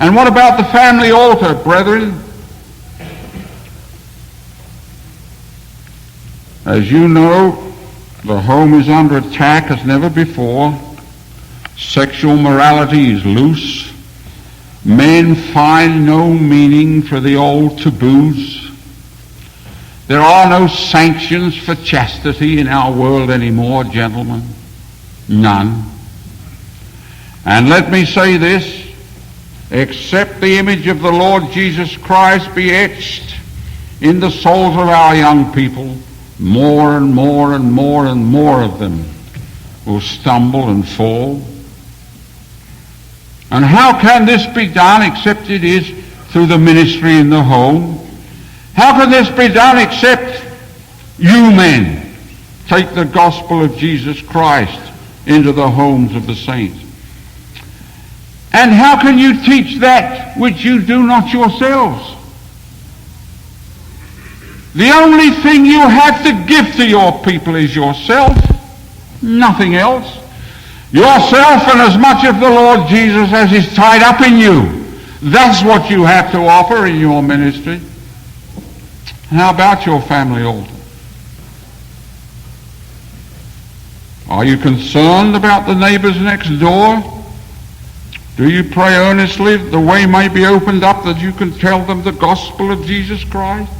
And what about the family altar, brethren? As you know, the home is under attack as never before. Sexual morality is loose. Men find no meaning for the old taboos. There are no sanctions for chastity in our world anymore, gentlemen. None. And let me say this, except the image of the Lord Jesus Christ be etched in the souls of our young people, more and more and more and more of them will stumble and fall. And how can this be done except it is through the ministry in the home? How can this be done except you men take the gospel of Jesus Christ into the homes of the saints? And how can you teach that which you do not yourselves? The only thing you have to give to your people is yourself, nothing else. Yourself and as much of the Lord Jesus as is tied up in you. That's what you have to offer in your ministry. How about your family altar? Are you concerned about the neighbors next door? Do you pray earnestly that the way may be opened up that you can tell them the gospel of Jesus Christ?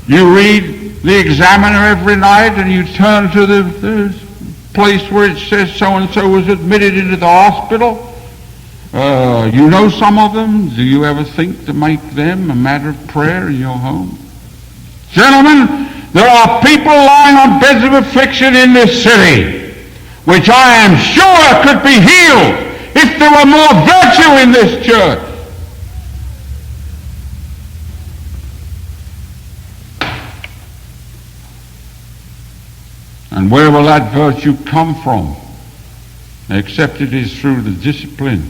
You read the Examiner every night and you turn to the place where it says so-and-so was admitted into the hospital. You know some of them. Do you ever think to make them a matter of prayer in your home? Gentlemen, there are people lying on beds of affliction in this city, which I am sure could be healed if there were more virtue in this church. And where will that virtue come from? Except it is through the discipline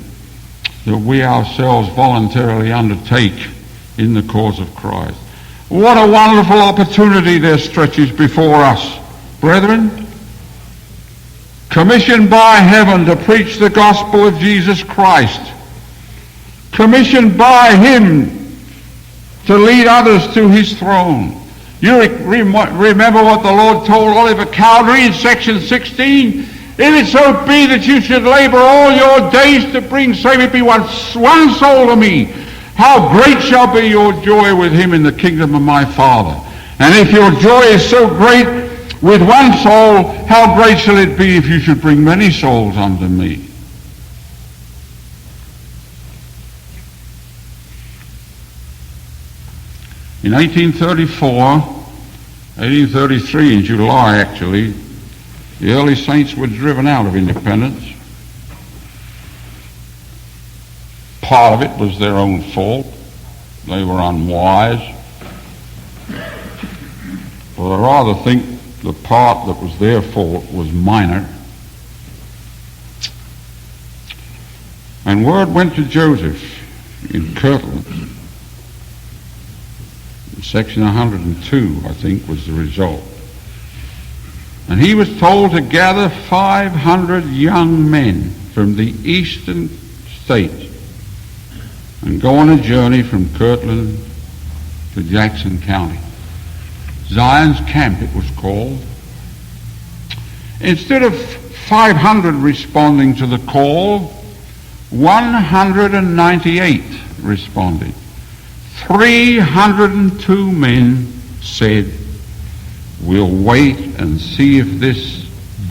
that we ourselves voluntarily undertake in the cause of Christ. What a wonderful opportunity there stretches before us, brethren. Commissioned by heaven to preach the gospel of Jesus Christ. Commissioned by him to lead others to his throne. You remember what the Lord told Oliver Cowdery in section 16? If it so be that you should labor all your days to bring, save it be one soul to me, how great shall be your joy with him in the kingdom of my Father. And if your joy is so great with one soul, how great shall it be if you should bring many souls unto me. In 1833 in July actually, the early saints were driven out of Independence. Part of it was their own fault. They were unwise. But I rather think the part that was their fault was minor. And word went to Joseph in Kirtland. Section 102, I think, was the result. And he was told to gather 500 young men from the eastern states and go on a journey from Kirtland to Jackson County. Zion's Camp, it was called. Instead of 500 responding to the call, 198 responded. 302 men said, we'll wait and see if this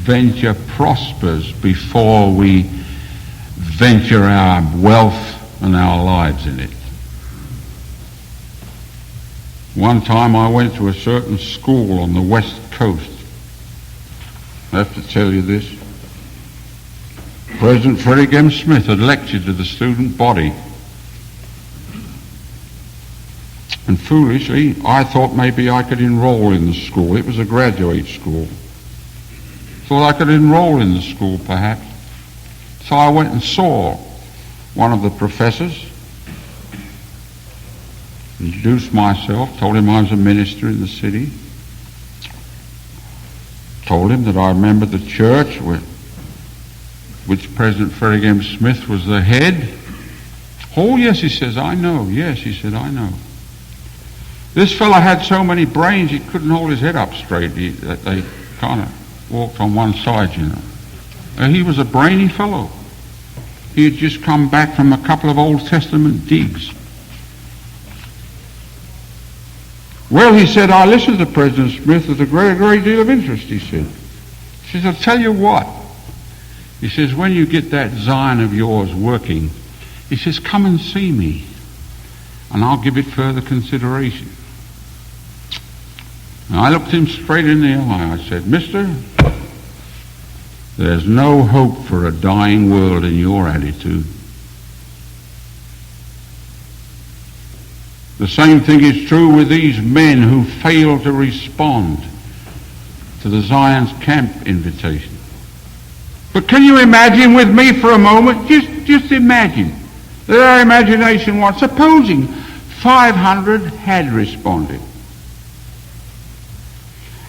venture prospers before we venture our wealth and our lives in it. One time I went to a certain school on the west coast. I have to tell you this. President Frederick M. Smith had lectured to the student body. And foolishly, I thought maybe I could enroll in the school. It was a graduate school. Thought I could enroll in the school, perhaps. So I went and saw one of the professors, introduced myself, told him I was a minister in the city, told him that I remembered the church which President Frederick M. Smith was the head, Oh, yes, he says, I know. Yes, he said, I know. This fellow had so many brains he couldn't hold his head up straight. They kind of walked on one side, you know. He was a brainy fellow. He had just come back from a couple of Old Testament digs. Well, he said, I listened to President Smith with a great deal of interest, he said. He says, I'll tell you what. He says, when you get that Zion of yours working, he says, come and see me, and I'll give it further consideration. And I looked him straight in the eye. I said, Mister, there's no hope for a dying world in your attitude. The same thing is true with these men who fail to respond to the Zion's Camp invitation. But can you imagine with me for a moment, just imagine, that our imagination was, supposing 500 had responded.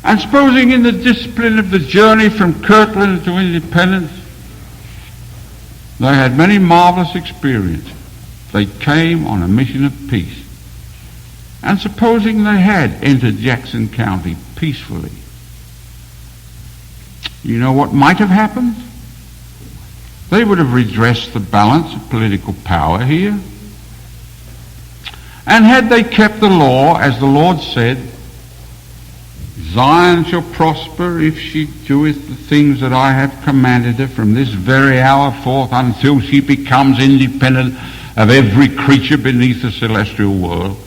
And supposing in the discipline of the journey from Kirtland to Independence, they had many marvelous experiences. They came on a mission of peace. And supposing they had entered Jackson County peacefully, you know what might have happened? They would have redressed the balance of political power here. And had they kept the law, as the Lord said, Zion shall prosper if she doeth the things that I have commanded her from this very hour forth until she becomes independent of every creature beneath the celestial world.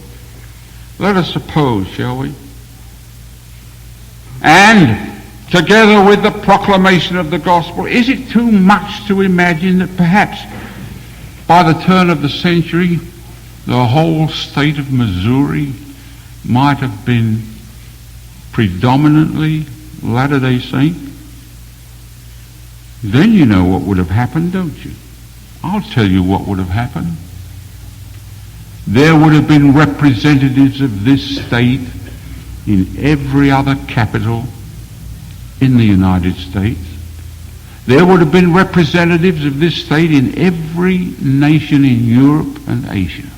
Let us suppose, shall we? And together with the proclamation of the gospel, is it too much to imagine that perhaps by the turn of the century, the whole state of Missouri might have been predominantly Latter-day Saint? Then you know what would have happened, don't you? I'll tell you what would have happened. There would have been representatives of this state in every other capital in the United States. There would have been representatives of this state in every nation in Europe and Asia.